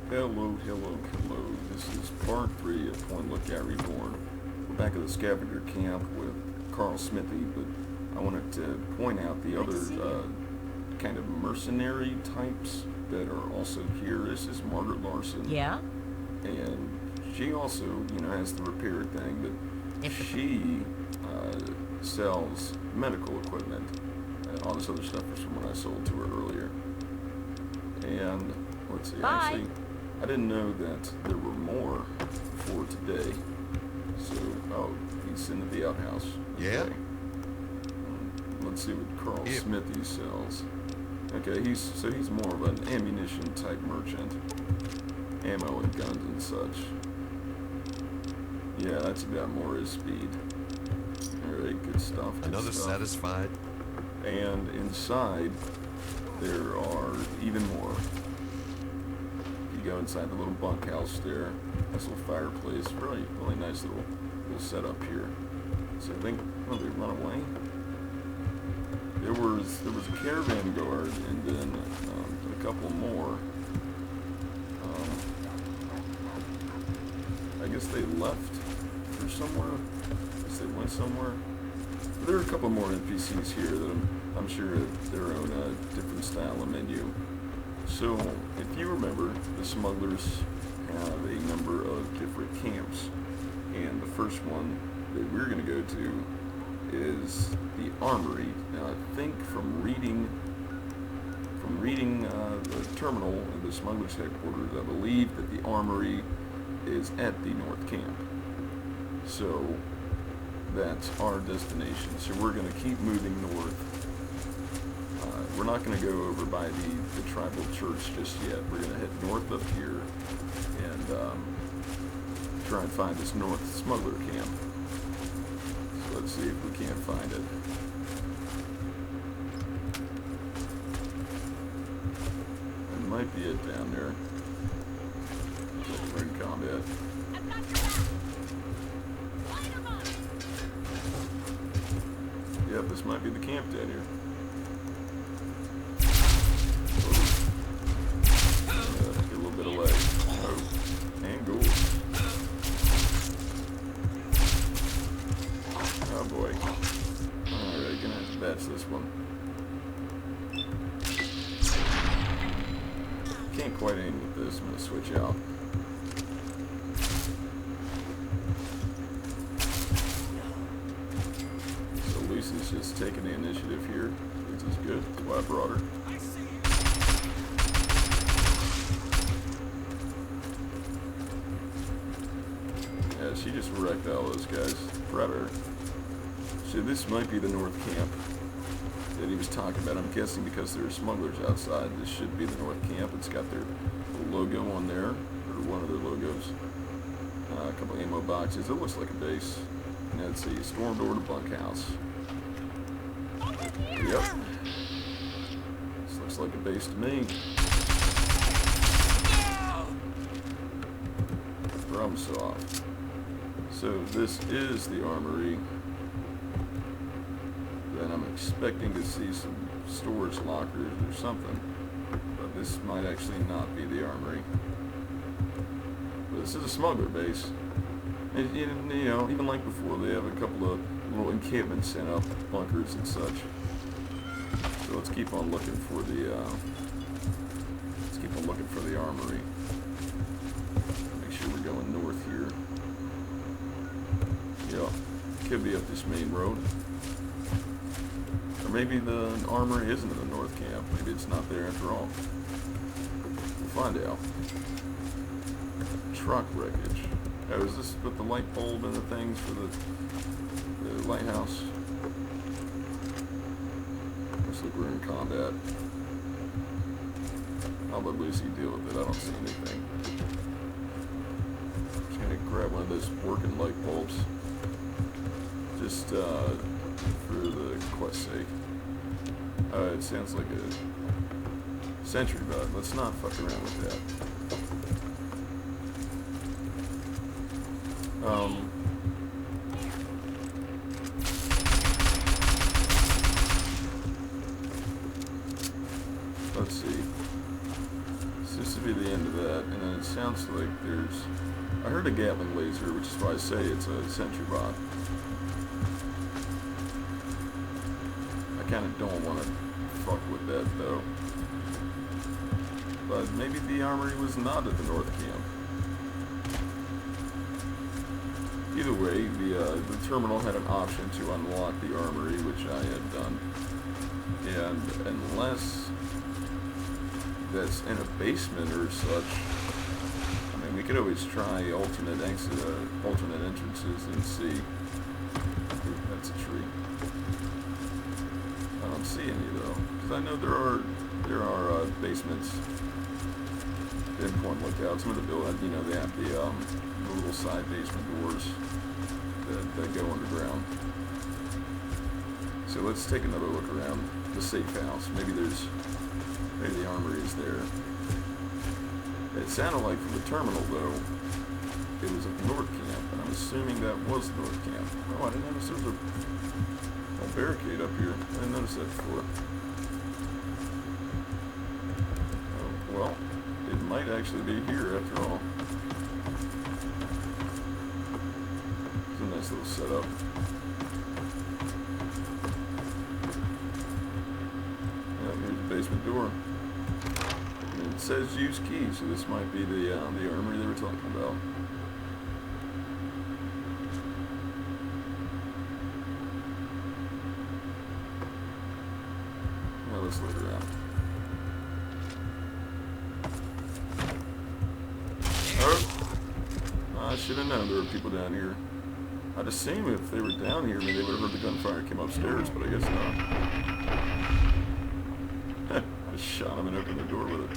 Hello, hello, hello. This is part 3 of Point Lookout Reborn. We're back at the scavenger camp with Carl Smithy, but I wanted to point out the other kind of mercenary types that are also here. This is Margaret Larson. Yeah? And she also, has the repair thing, but she sells medical equipment. All this other stuff is from what I sold to her earlier. And let's see, Bye. actually, I didn't know that there were more for today. So, he's in the outhouse. Okay. Yeah? Let's see what Carl Smithy sells. Okay, he's more of an ammunition type merchant. Ammo and guns and such. Yeah, that's about more his speed. Alright, good stuff. Good Another stuff. satisfied. And inside, there are even more. You go inside the little bunkhouse there. Nice little fireplace. Really, really nice little setup here. So I think, they run away? There was a caravan guard and then a couple more. I guess they left for somewhere. I guess they went somewhere. But there are a couple more NPCs here that I'm sure have their own different style of menu. So, if you remember, the smugglers have a number of different camps, and the first one that we're going to go to is the armory. Now, I think from reading the terminal of the smugglers' headquarters, I believe that the armory is at the North Camp. So, that's our destination. So we're going to keep moving north. We're not going to go over by the tribal church just yet. We're going to head north up here and try and find this north smuggler camp. So let's see if we can't find it. It might be it down there. We're in combat. Yep, this might be the camp down here. Get a little bit of leg. Oh, and gold. Oh boy. Alright, gonna have to batch this one. Can't quite aim with this. I'm gonna switch out. Lucy's just taking the initiative here, which is good. That's why I brought her. Yeah, she just wrecked all those guys. Proud of her. So this might be the North Camp that he was talking about. I'm guessing because there are smugglers outside, this should be the North Camp. It's got their logo on there, or one of their logos. A couple ammo boxes. It looks like a base. And let's see, storm door to bunkhouse. Yep. This looks like a base to me. Problem solved. So this is the armory. Then I'm expecting to see some storage lockers or something. But this might actually not be the armory. But this is a smuggler base. And, even like before, they have a couple of little encampments set up, bunkers and such. So let's keep on looking for the armory. Make sure we're going north here. Yeah, could be up this main road. Or maybe the armory isn't in the North Camp. Maybe it's not there after all. We'll find out. Truck wreckage. Oh, is this with the light bulb and the things for the lighthouse? Looks like we're in combat. I'll let Lucy deal with it. I don't see anything. Just gonna grab one of those working light bulbs. Just for the quest's sake. It sounds like a sentry bug. Let's not fuck around with that. Let's see. Is this be the end of that, and then it sounds like there's... I heard a Gatling laser, which is why I say it's a sentry bot. I kind of don't want to fuck with that, though. But maybe the armory was not at the North Camp. Either way, the terminal had an option to unlock the armory, which I had done. And unless that's in a basement or such, I mean, we could always try alternate entrances and see. Ooh, that's a tree. I don't see any though, because I know there are basements in Point Lookout. Some of the buildings, you know, they have the little side basement doors that go underground. So let's take another look around the safe house. Maybe the armory is there. It sounded like from the terminal though, it was at the North Camp, and I'm assuming that was North Camp. Oh, I didn't notice there was a barricade up here. I didn't notice that before. Oh, well, it might actually be here after all. It's a nice little setup. Basement door. And it says use key, so this might be the armory they were talking about. Well, let's look around. Oh, I should have known there were people down here. I'd assume if they were down here, maybe they would have heard the gunfire came upstairs, but I guess not. Shot him and opened the door with it.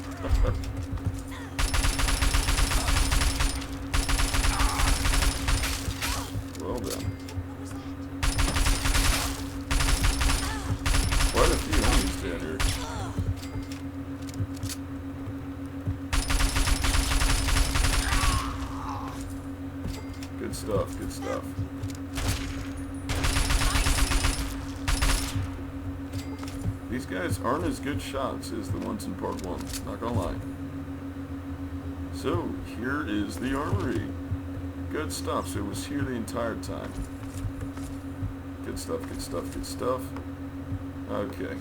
Well done. Quite a few enemies down here. Good stuff, good stuff. These guys aren't as good shots as the ones in part 1, not gonna lie. So, here is the armory. Good stuff, so it was here the entire time. Good stuff, good stuff, good stuff. Okay.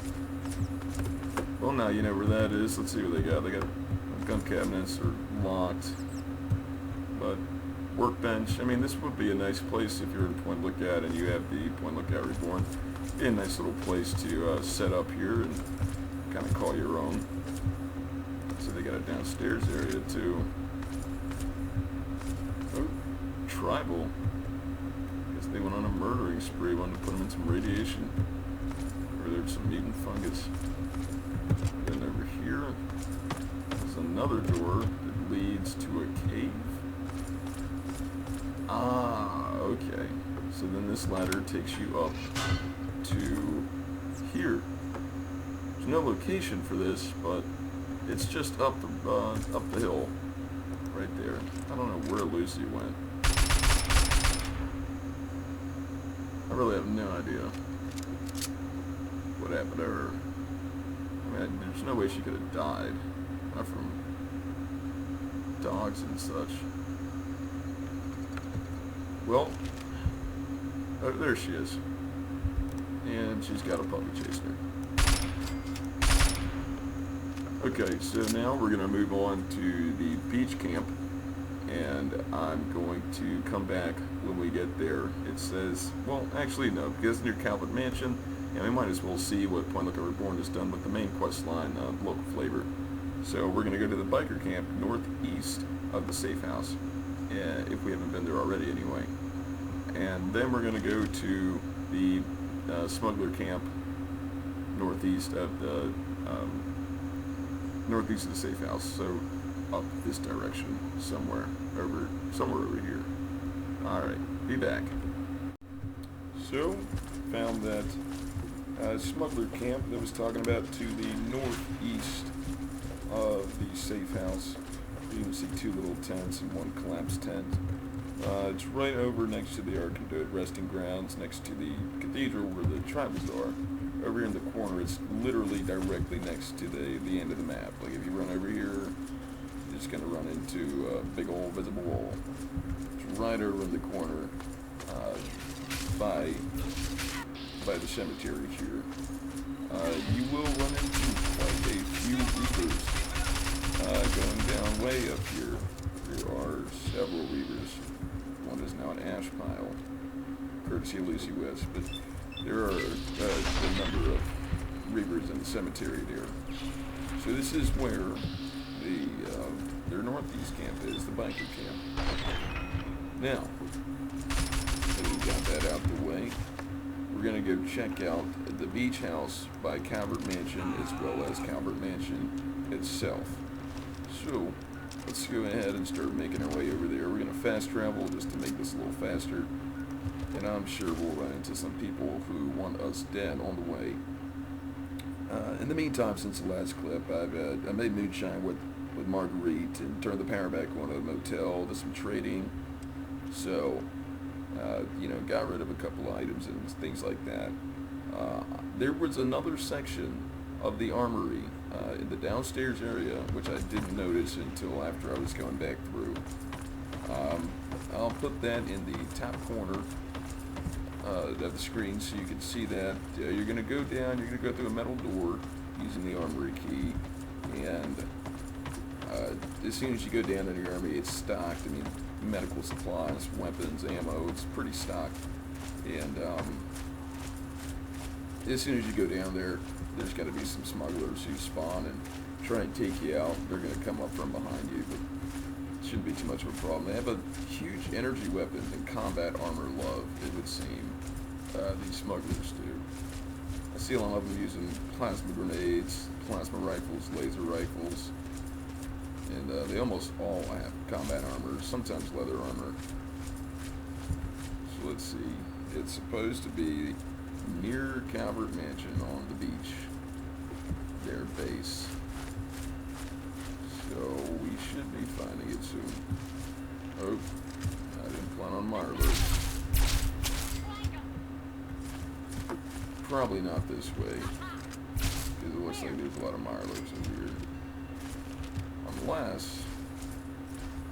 Well, now you know where that is. Let's see what they got. They got gun cabinets are locked. But, workbench. I mean, this would be a nice place if you're in Point Lookout and you have the Point Lookout Reborn. Be a nice little place to set up here and kind of call your own. So they got a downstairs area too. Oh, tribal. Guess they went on a murdering spree, wanted to put them in some radiation. Or there's some mutant fungus. Then over here, there's another door that leads to a cave. Ah, okay. So then this ladder takes you up to here. There's no location for this, but it's just up the hill, right there. I don't know where Lucy went. I really have no idea what happened to her. I mean, there's no way she could have died, not from dogs and such. Well, oh, there she is. And she's got a puppy chasing her. Okay, so now we're going to move on to the beach camp. And I'm going to come back when we get there. It says, well, actually no, because it's near Calvert Mansion, and we might as well see what Point Lookout Reborn has done with the main quest line, local flavor. So we're going to go to the biker camp northeast of the safe house, if we haven't been there already anyway. And then we're going to go to the smuggler camp northeast of the safe house. So up this direction, somewhere over here. All right, be back. So found that smuggler camp that was talking about to the northeast of the safe house. You can see two little tents and one collapsed tent. It's right over next to the Arcandote resting grounds, next to the cathedral where the tribals are. Over here in the corner, it's literally directly next to the end of the map. Like if you run over here, just going to run into a big old visible wall. It's right over in the corner by the cemetery here. You will run into quite a few reapers going down way up here. There are several reapers. One is now an ash pile, courtesy of Lucy West, but there are a number of reapers in the cemetery there. So this is where their northeast camp is, the biker camp. Now, that we got that out the way, we're going to go check out the beach house by Calvert Mansion as well as Calvert Mansion itself. So, let's go ahead and start making our way over there. We're going to fast travel just to make this a little faster. And I'm sure we'll run into some people who want us dead on the way. In the meantime, since the last clip, I made moonshine with Marguerite and turned the power back on at the motel, did some trading. So, got rid of a couple items and things like that. There was another section of the armory in the downstairs area, which I didn't notice until after I was going back through. I'll put that in the top corner of the screen so you can see that. You're going to go down, you're going to go through a metal door using the armory key, and as soon as you go down into your armory, it's stocked. I mean, medical supplies, weapons, ammo, it's pretty stocked. And as soon as you go down there, there's got to be some smugglers who spawn and try and take you out. They're going to come up from behind you, but it shouldn't be too much of a problem. They have a huge energy weapon and combat armor love, it would seem. These smugglers do. I see a lot of them using plasma grenades, plasma rifles, laser rifles, and they almost all have combat armor, sometimes leather armor. So let's see. It's supposed to be near Calvert Mansion on the beach, their base. So we should be finding it soon. Oh, I didn't plan on Mirelurks. Probably not this way, because it looks like there's a lot of Mirelurks in here. Unless,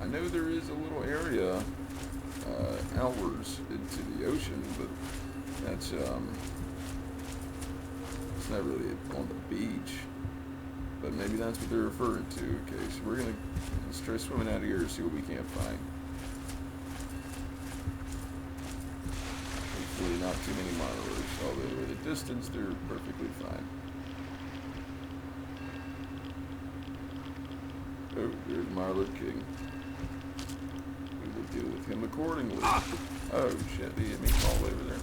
I know there is a little area outwards into the ocean, but that's it's not really on the beach. But maybe that's what they're referring to. Okay, so let's try swimming out of here and see what we can't find. Hopefully not too many Mirelurks, although at a distance they're perfectly fine. Oh, there's Mirelurk King. We will deal with him accordingly. Oh shit, he hit me all over there.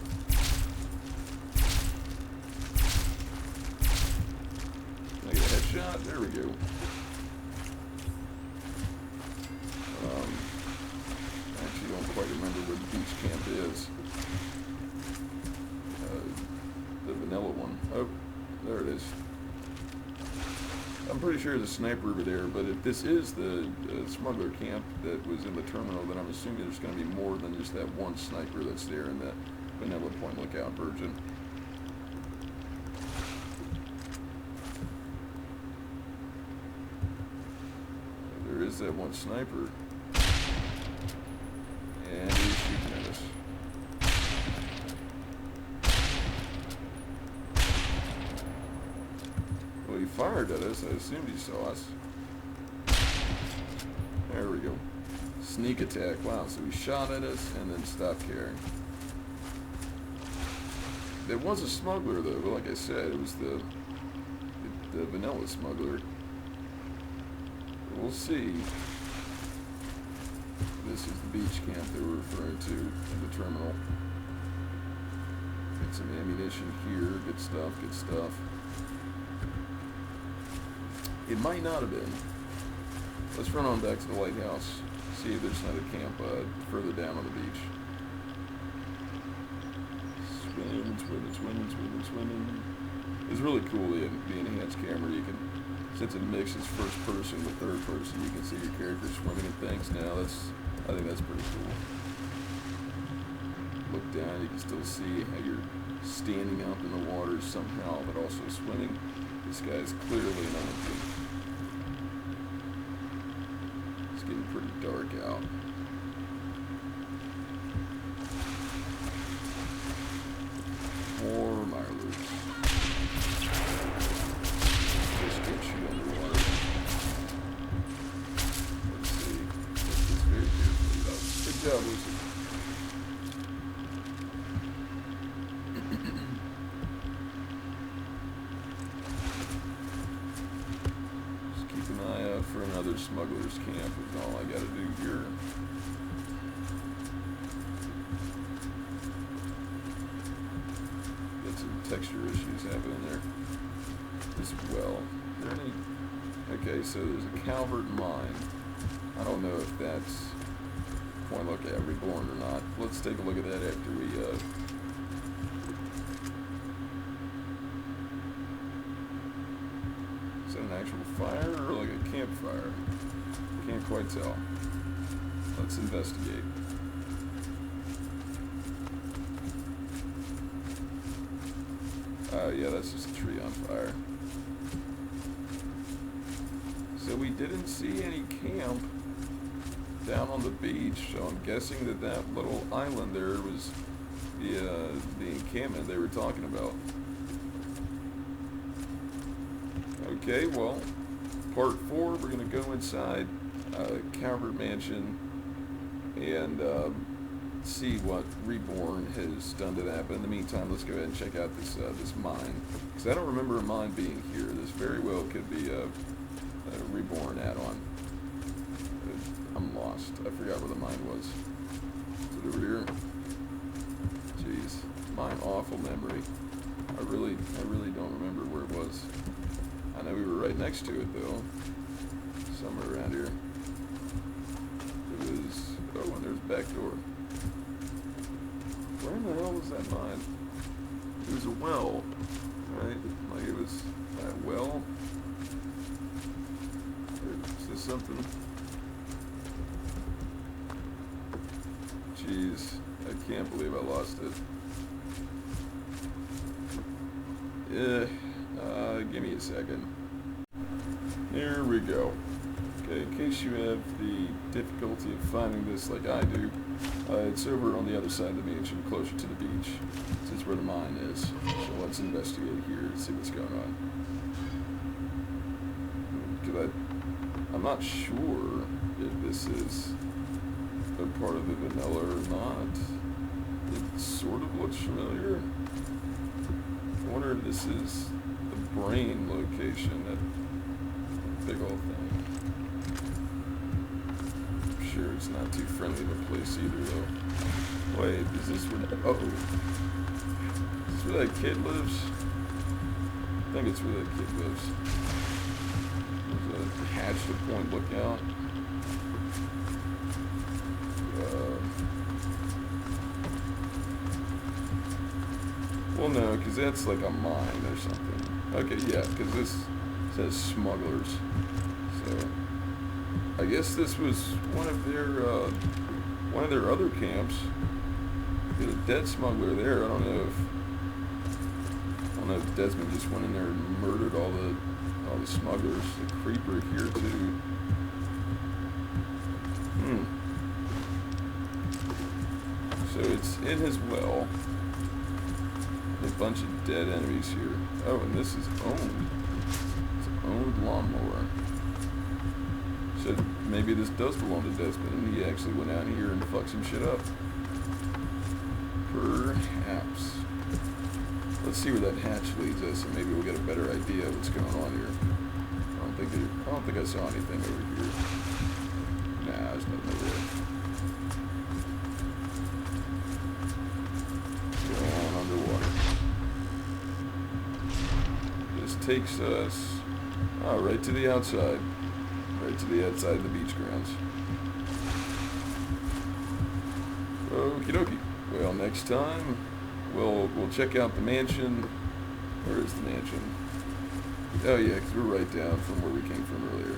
Can I get a headshot? There we go. I actually don't quite remember where the beach camp is. The vanilla one. Oh, there it is. I'm pretty sure there's a sniper over there, but if this is the smuggler camp that was in the terminal, then I'm assuming there's going to be more than just that one sniper that's there in that vanilla Point Lookout version. There is that one sniper. And he's shooting at us. Well, he fired at us. I assumed he saw us. There we go. Sneak attack. Wow, so he shot at us and then stopped carrying. There was a smuggler, though. But like I said, it was the vanilla smuggler. We'll see. This is the beach camp they were referring to in the terminal. Get some ammunition here. Good stuff, good stuff. It might not have been. Let's run on back to the lighthouse, see if there's another camp further down on the beach. Swimming, swimming, swimming, swimming, swimming. It's really cool, the enhanced camera. You can, since it mixes first person with third person, you can see your character swimming and things now. I think that's pretty cool. Look down, you can still see how you're standing up in the water somehow, but also swimming. This guy is clearly an Olympian. It's getting pretty dark out. More mirelets. Just get you underwater. Let's see. This is very carefully though. Good job, Lucy. Just keep an eye out for another smuggler's camp is all I gotta do here. Texture issues happening there as well. Are there any? Okay, so there's a Calvert mine. I don't know if that's Point Lookout Reborn or not. Let's take a look at that after we is that an actual fire or like a campfire? Can't quite tell. Let's investigate. Yeah, that's just a tree on fire. So we didn't see any camp down on the beach, so I'm guessing that that little island there was the encampment they were talking about. Okay, well, part 4, we're going to go inside Calvert Mansion and see what Reborn has done to that. But in the meantime, let's go ahead and check out this this mine, because I don't remember a mine being here. This very well could be a Reborn add-on. I'm lost. I forgot where the mine was. Is it over here? Jeez, my awful memory. I really don't remember where it was. I know we were right next to it though, somewhere around here. It was. Oh, and there's the back door. Where in the hell was that mine? It was a well, right? Like it was a well. Is this something? Jeez, I can't believe I lost it. Give me a second. Here we go. Okay, in case you have the difficulty of finding this like I do, it's over on the other side of the mansion, closer to the beach. This is where the mine is. So let's investigate here and see what's going on. Because I'm not sure if this is a part of the vanilla or not. It sort of looks familiar. I wonder if this is the brain location, that big old thing. Sure, it's not too friendly of a place either, though. Wait, is this where? Oh, is this where that kid lives? I think it's where that kid lives. There's a hatch to Point Lookout. Well, no, because that's like a mine or something. Okay, yeah, because this says smugglers. So I guess this was one of their other camps. There's a dead smuggler there. I don't know if Desmond just went in there and murdered all the smugglers. The creeper here too. So it's in his well. A bunch of dead enemies here. Oh, and this is owned. It's an owned lawnmower. So maybe this does belong to Desmond, and he actually went out here and fucked some shit up. Perhaps. Let's see where that hatch leads us, and maybe we'll get a better idea of what's going on here. I don't think I saw anything over here. Nah, there's nothing over there. Going underwater. This takes us right to the outside. Right to the outside of the beach grounds. Okie dokie. Well, next time we'll check out the mansion. Where is the mansion? Oh yeah, because we're right down from where we came from earlier.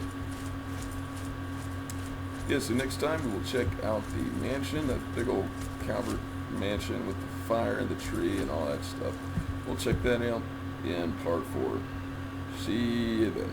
Yeah, so next time we will check out the mansion, that big old Calvert mansion with the fire and the tree and all that stuff. We'll check that out in part 4. See you then.